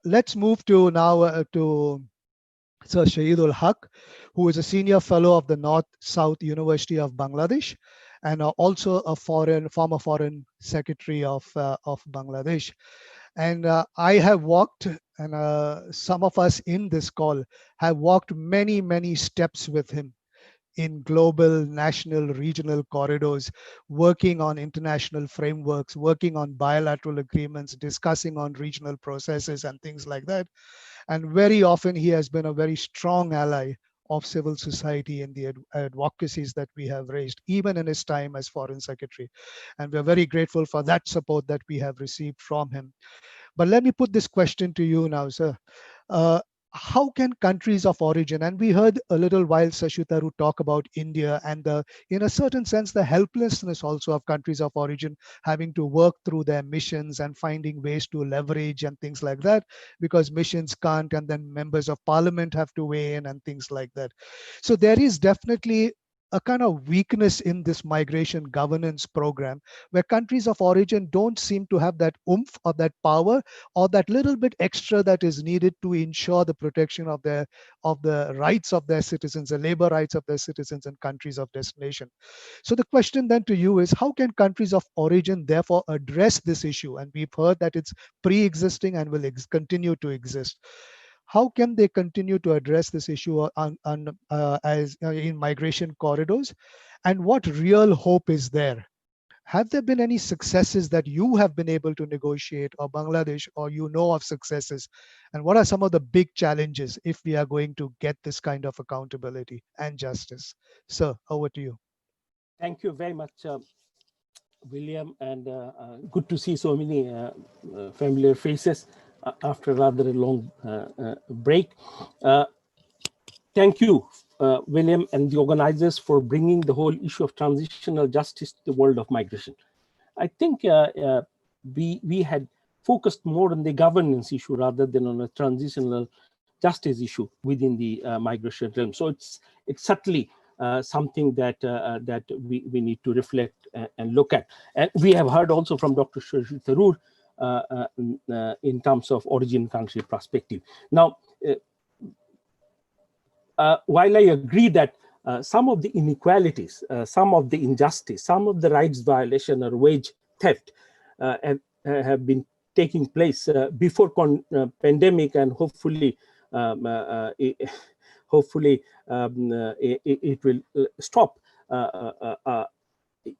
Let's move to now to Sir Shahidul Haq, who is a senior fellow of the North South University of Bangladesh, and also a former foreign secretary of Bangladesh. And I have walked, and some of us in this call have walked many steps with him in global, national, regional corridors, working on international frameworks, working on bilateral agreements, discussing on regional processes and things like that. And very often he has been a very strong ally of civil society in the advocacies that we have raised, even in his time as Foreign Secretary. And we're very grateful for that support that we have received from him. But let me put this question to you now, sir. Uh, how can countries of origin, and we heard a little while Sashitaru talk about India and in a certain sense, the helplessness also of countries of origin having to work through their missions and finding ways to leverage and things like that, because missions can't, and then members of parliament have to weigh in and things like that. So there is definitely a kind of weakness in this migration governance program where countries of origin don't seem to have that oomph or that power or that little bit extra that is needed to ensure the protection of the rights of their citizens, the labor rights of their citizens in countries of destination. So the question then to you is, how can countries of origin therefore address this issue? And we've heard that it's pre-existing and will continue to exist. How can they continue to address this issue in migration corridors? And what real hope is there? Have there been any successes that you have been able to negotiate, or Bangladesh, or you know of successes? And what are some of the big challenges if we are going to get this kind of accountability and justice? Sir, over to you. Thank you very much, William, and good to see so many familiar faces after rather a long break. Thank you, William, and the organizers for bringing the whole issue of transitional justice to the world of migration. I think we had focused more on the governance issue rather than on a transitional justice issue within the migration realm. So it's certainly something that that we need to reflect and look at. And we have heard also from Dr. Tharoor in terms of origin country perspective. Now, while I agree that some of the inequalities, some of the injustice, some of the rights violation or wage theft have been taking place before pandemic, and hopefully it will stop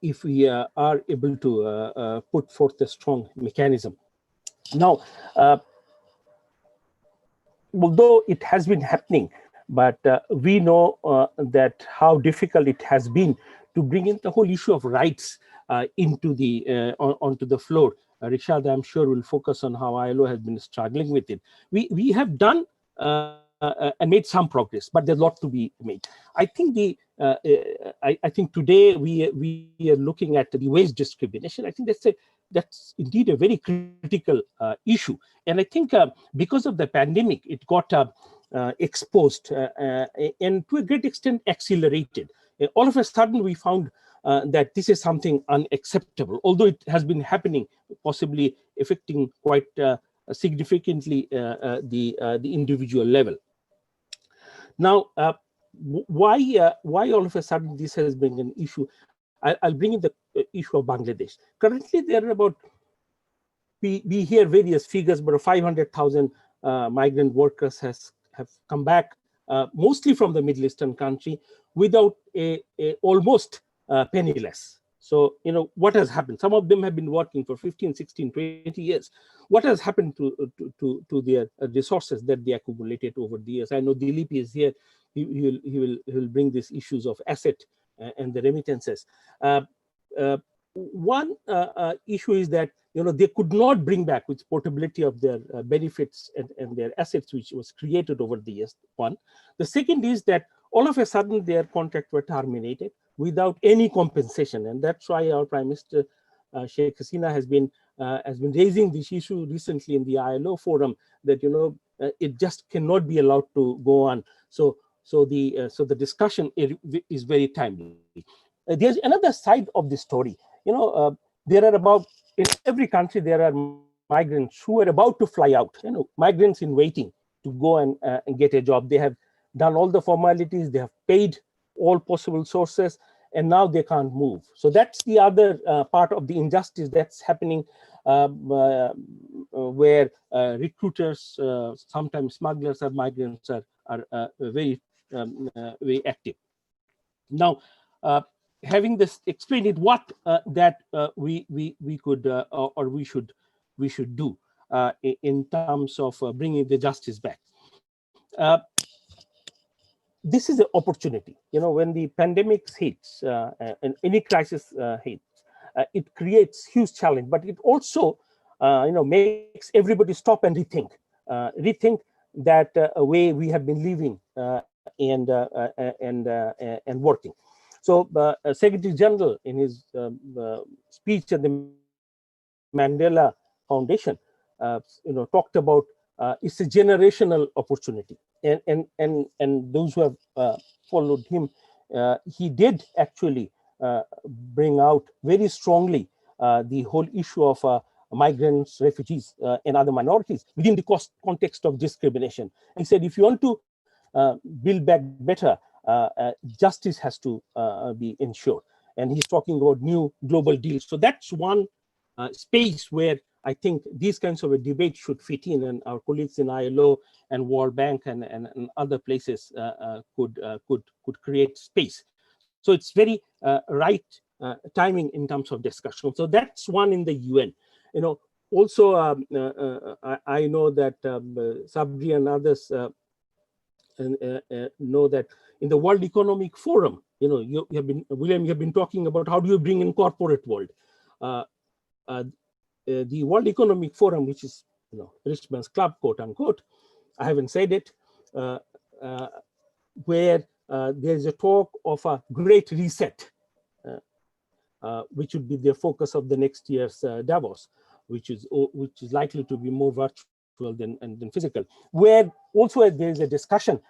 if we are able to put forth a strong mechanism. Now, although it has been happening, but we know that how difficult it has been to bring in the whole issue of rights into the onto the floor. Rishad, I'm sure, will focus on how ILO has been struggling with it. We have done and made some progress, but there's a lot to be made. I think I think today we are looking at the wage discrimination. I think that's indeed a very critical issue, and I think because of the pandemic, it got exposed and to a great extent accelerated. All of a sudden, we found that this is something unacceptable, although it has been happening, possibly affecting quite significantly the individual level. Now, why all of a sudden this has been an issue? I'll bring in the issue of Bangladesh. Currently, there are about, we hear various figures, but 500,000 migrant workers have come back, mostly from the Middle Eastern country, without a almost penniless. So, you know, what has happened? Some of them have been working for 15, 16, 20 years. What has happened to their resources that they accumulated over the years? I know Dilip is here. He will bring these issues of asset and the remittances. One issue is that, you know, they could not bring back with portability of their benefits and their assets, which was created over the years. One. The second is that all of a sudden their contracts were terminated without any compensation, and that's why our Prime Minister Sheikh Hasina has been raising this issue recently in the ILO forum, that, you know, it just cannot be allowed to go on. So the discussion is very timely. There's another side of the story. You know, there are about, in every country there are migrants who are about to fly out, migrants in waiting to go and get a job. They have done all the formalities, they have paid all possible sources, and now they can't move. So that's the other part of the injustice that's happening, where recruiters, sometimes smugglers or migrants are very very active. Now, having this explained it, what that we could or we should do in terms of bringing the justice back. This is an opportunity. When the pandemic hits and any crisis hits, it creates huge challenge, but it also makes everybody stop and rethink that way we have been living and working. So Secretary General, in his speech at the Mandela Foundation, talked about it's a generational opportunity, and those who have followed him, he did actually bring out very strongly the whole issue of migrants, refugees, and other minorities within the context of discrimination. He said, if you want to build back better, justice has to be ensured. And he's talking about new global deals. So that's one space where I think these kinds of a debate should fit in, and our colleagues in ILO and World Bank and other places could create space. So it's very right timing in terms of discussion. So that's one in the UN. Also, I know that Sabri and others know that in the World Economic Forum, you have been, William, you have been talking about how do you bring in corporate world. The World Economic Forum, which is rich man's club, quote unquote, I haven't said it, where there's a talk of a great reset, which would be the focus of the next year's Davos, which is likely to be more virtual than physical, where also there's a discussion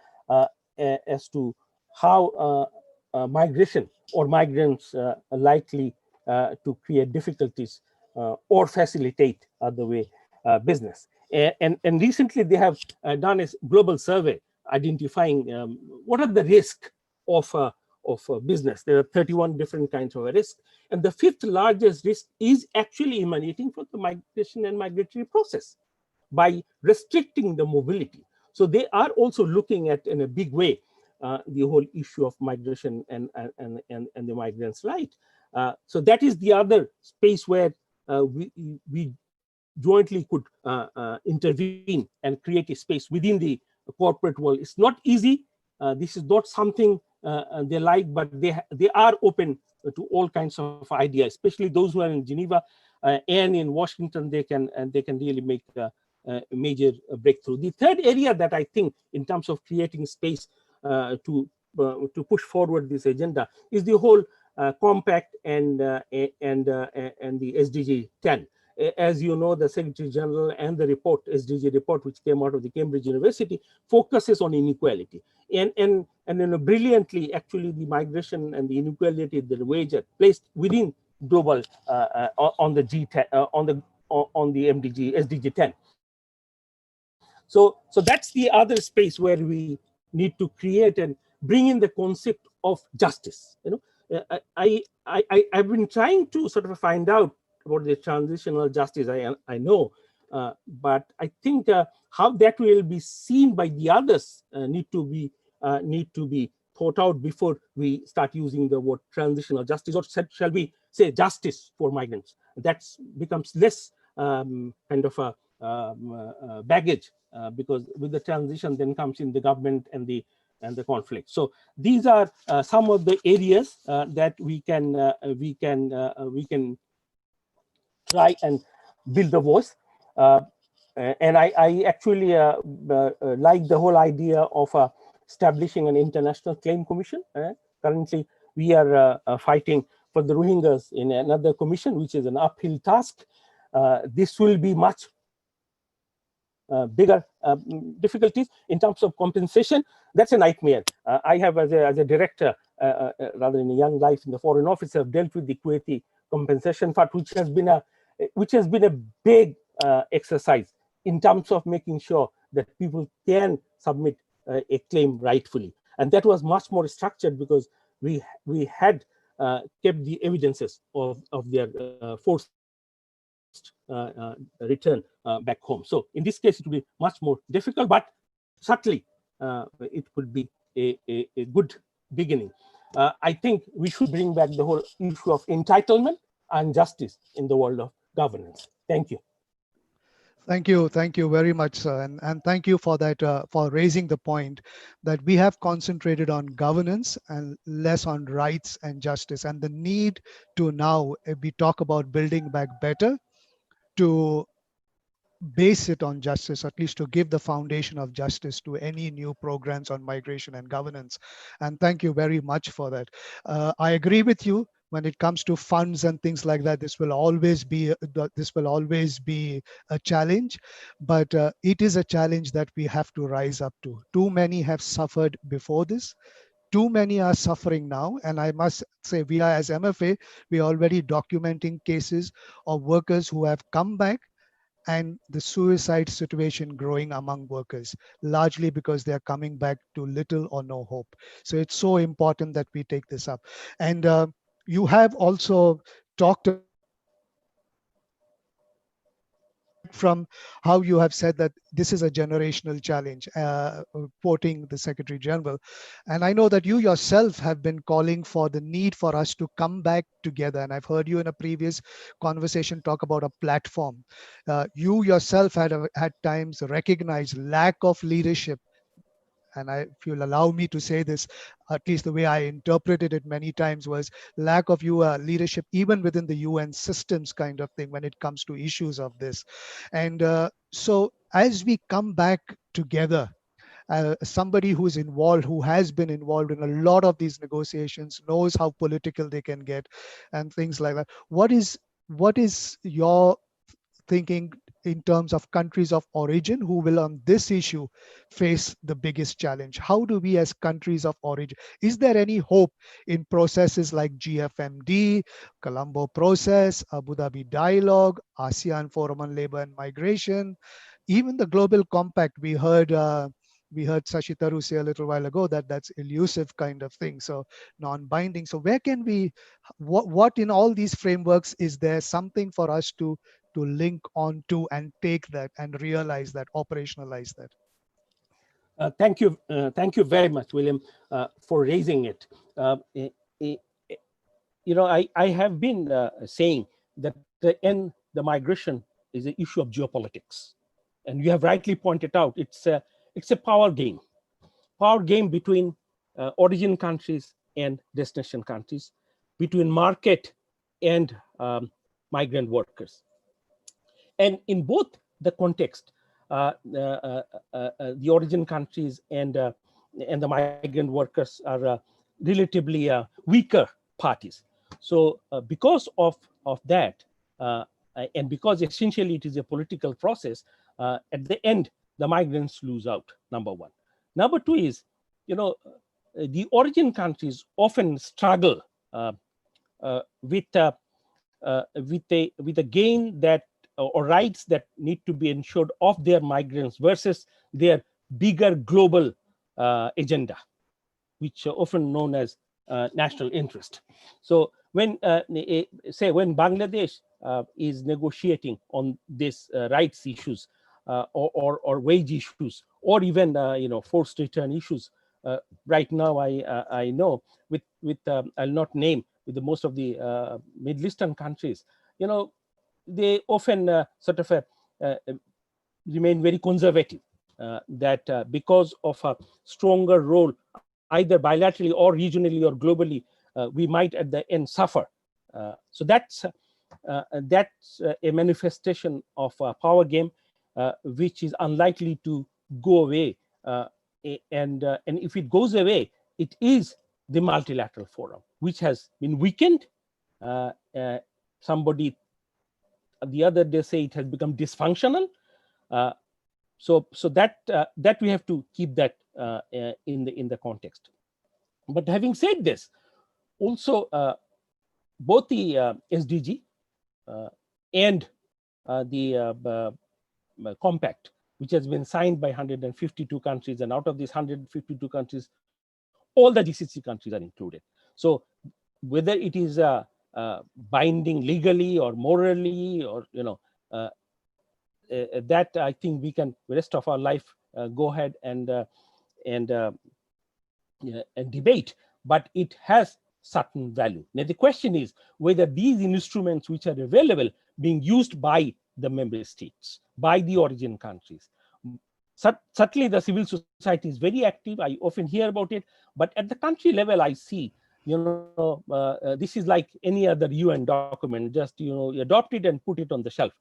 as to how migration or migrants are likely to create difficulties or facilitate the way business. And recently they have done a global survey identifying what are the risks of business. There are 31 different kinds of risk, and the fifth largest risk is actually emanating from the migration and migratory process by restricting the mobility. So they are also looking at, in a big way, the whole issue of migration and the migrants' right. So that is the other space where we jointly could intervene and create a space within the corporate world. It's not easy. This is not something they like, but they are open to all kinds of ideas, especially those who are in Geneva and in Washington. They can really make a major breakthrough. The third area that I think, in terms of creating space to push forward this agenda, is the whole compact and the SDG 10. As you know, the Secretary General and the report, SDG report, which came out of the Cambridge University, focuses on inequality. And brilliantly, actually, the migration and the inequality, the wage are placed within global on the G10, on the MDG, SDG 10. So that's the other space where we need to create and bring in the concept of justice. I've been trying to sort of find out about the transitional justice. I know, but I think how that will be seen by the others need to be thought out before we start using the word transitional justice, or shall we say justice for migrants. That becomes less kind of a baggage, because with the transition then comes in the government and the conflict. So these are some of the areas that we can try and build the voice. And I actually like the whole idea of establishing an international claim commission. Currently, we are fighting for the Rohingyas in another commission, which is an uphill task. This will be much bigger difficulties in terms of compensation. That's a nightmare. I have, as a director, rather in a young life in the Foreign Office, have dealt with the Kuwaiti compensation fund, which has been a big exercise in terms of making sure that people can submit a claim rightfully. And that was much more structured because we had kept the evidences of their forced return back home. So in this case, it would be much more difficult, but certainly it could be a good beginning. I think we should bring back the whole issue of entitlement and justice in the world of governance. Thank you. Thank you very much, sir, and thank you for that, for raising the point that we have concentrated on governance and less on rights and justice, and the need to now we talk about building back better to base it on justice, at least to give the foundation of justice to any new programs on migration and governance. And thank you very much for that. I agree with you when it comes to funds and things like that. This will always be a challenge, but it is a challenge that we have to rise up to. Too many have suffered before this. Too many are suffering now, and I must say, we are as MFA, we are already documenting cases of workers who have come back and the suicide situation growing among workers, largely because they are coming back to little or no hope. So it's so important that we take this up. And you have also talked from how you have said that this is a generational challenge, quoting the Secretary General. And I know that you yourself have been calling for the need for us to come back together. And I've heard you in a previous conversation talk about a platform. You yourself had times recognized lack of leadership, and if you'll allow me to say this, at least the way I interpreted it many times was lack of leadership, even within the UN systems kind of thing when it comes to issues of this. And so as we come back together, somebody who's involved, who has been involved in a lot of these negotiations, knows how political they can get and things like that. What is your thinking in terms of countries of origin who will on this issue face the biggest challenge? How do we as countries of origin, is there any hope in processes like GFMD, Colombo process, Abu Dhabi dialogue, ASEAN Forum on Labor and Migration, even the Global Compact? We heard Sashi Tharu say a little while ago that that's elusive kind of thing, so non-binding. So where can we, what in all these frameworks is there something for us to link on to and take that and realize that, operationalize that? Thank you very much, William, for raising it. Eh, eh, eh, I have been saying that the migration is an issue of geopolitics, and you have rightly pointed out it's a power game between origin countries and destination countries, between market and migrant workers. And in both the context, the origin countries and the migrant workers are relatively weaker parties. So because of that, and because essentially it is a political process, at the end, the migrants lose out, number one. Number two is, the origin countries often struggle with a gain that or rights that need to be ensured of their migrants versus their bigger global agenda, which are often known as national interest. So when when Bangladesh is negotiating on this rights issues or wage issues, or even forced return issues, right now I know with I'll not name, with the most of the Middle Eastern countries, they often sort of remain very conservative, that because of a stronger role, either bilaterally or regionally or globally, we might at the end suffer. So that's a manifestation of a power game, which is unlikely to go away. And if it goes away, it is the multilateral forum, which has been weakened. Somebody the other day say it has become dysfunctional. So that we have to keep that in the context. But having said this, also both the SDG and compact, which has been signed by 152 countries, and out of these 152 countries, all the GCC countries are included. So whether it is binding legally or morally, or that I think we can rest of our life go ahead and and debate, but it has certain value. Now the question is whether these instruments which are available being used by the member states, by the origin countries. Certainly the civil society is very active. I often hear about it, but at the country level I see, this is like any other UN document. Just you adopt it and put it on the shelf.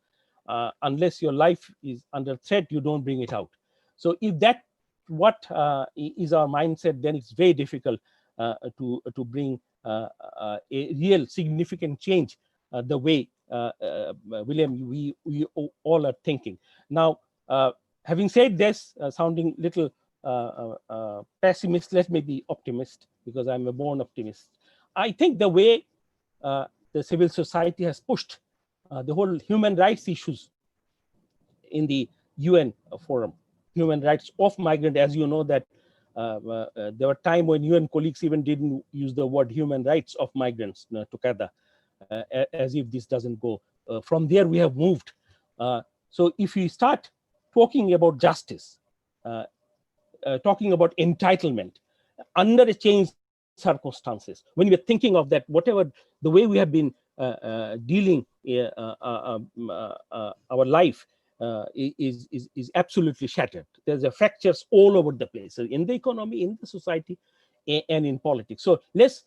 Unless your life is under threat, you don't bring it out. So if that what is our mindset, then it's very difficult to bring a real significant change the way William, we all are thinking now. Having said this, sounding little pessimist, let me be optimist, because I'm a born optimist. I think the way the civil society has pushed the whole human rights issues in the UN forum, human rights of migrant, as you know that there were time when UN colleagues even didn't use the word human rights of migrants together, as if this doesn't go. From there we have moved. So if we start talking about justice, talking about entitlement under a changed circumstances, when we are thinking of that, whatever the way we have been dealing our life is absolutely shattered. There's a fractures all over the place, in the economy, in the society, and in politics. So let's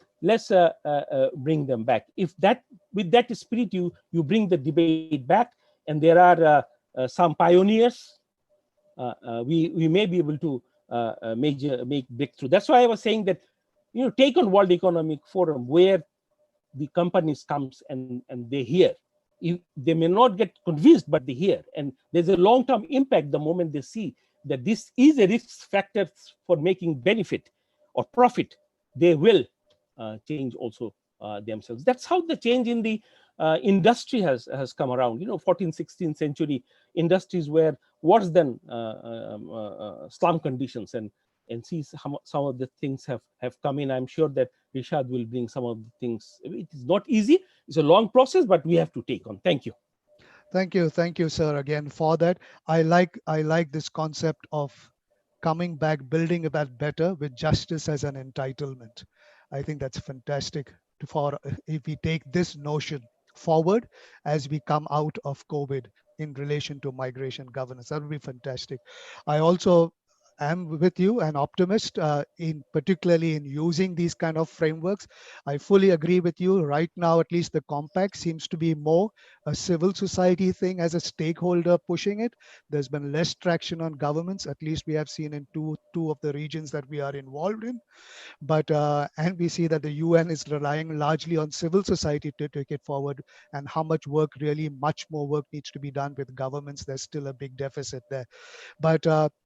bring them back. If that, with that spirit, you bring the debate back, and there are some pioneers, we may be able to make breakthrough. That's why I was saying that, take on World Economic Forum, where the companies comes and they hear. They may not get convinced, but they hear, and there's a long-term impact the moment they see that this is a risk factor for making benefit or profit. They will change also themselves. That's how the change in the industry has come around. 14th 16th century industries were worse than slum conditions, and see some of the things have come in. I'm sure that Rishad will bring some of the things. It is not easy. It's a long process, but we have to take on. Thank you. Thank you, sir, again for that. I like this concept of coming back, building that better with justice as an entitlement. I think that's fantastic for if we take this notion forward as we come out of COVID in relation to migration governance. That would be fantastic. I also am with you, an optimist, in particularly in using these kind of frameworks. I fully agree with you. Right now, at least the compact seems to be more a civil society thing as a stakeholder pushing it. There's been less traction on governments, at least we have seen in two of the regions that we are involved in. But and we see that the UN is relying largely on civil society to take it forward, and how much work, really much more work needs to be done with governments. There's still a big deficit there. But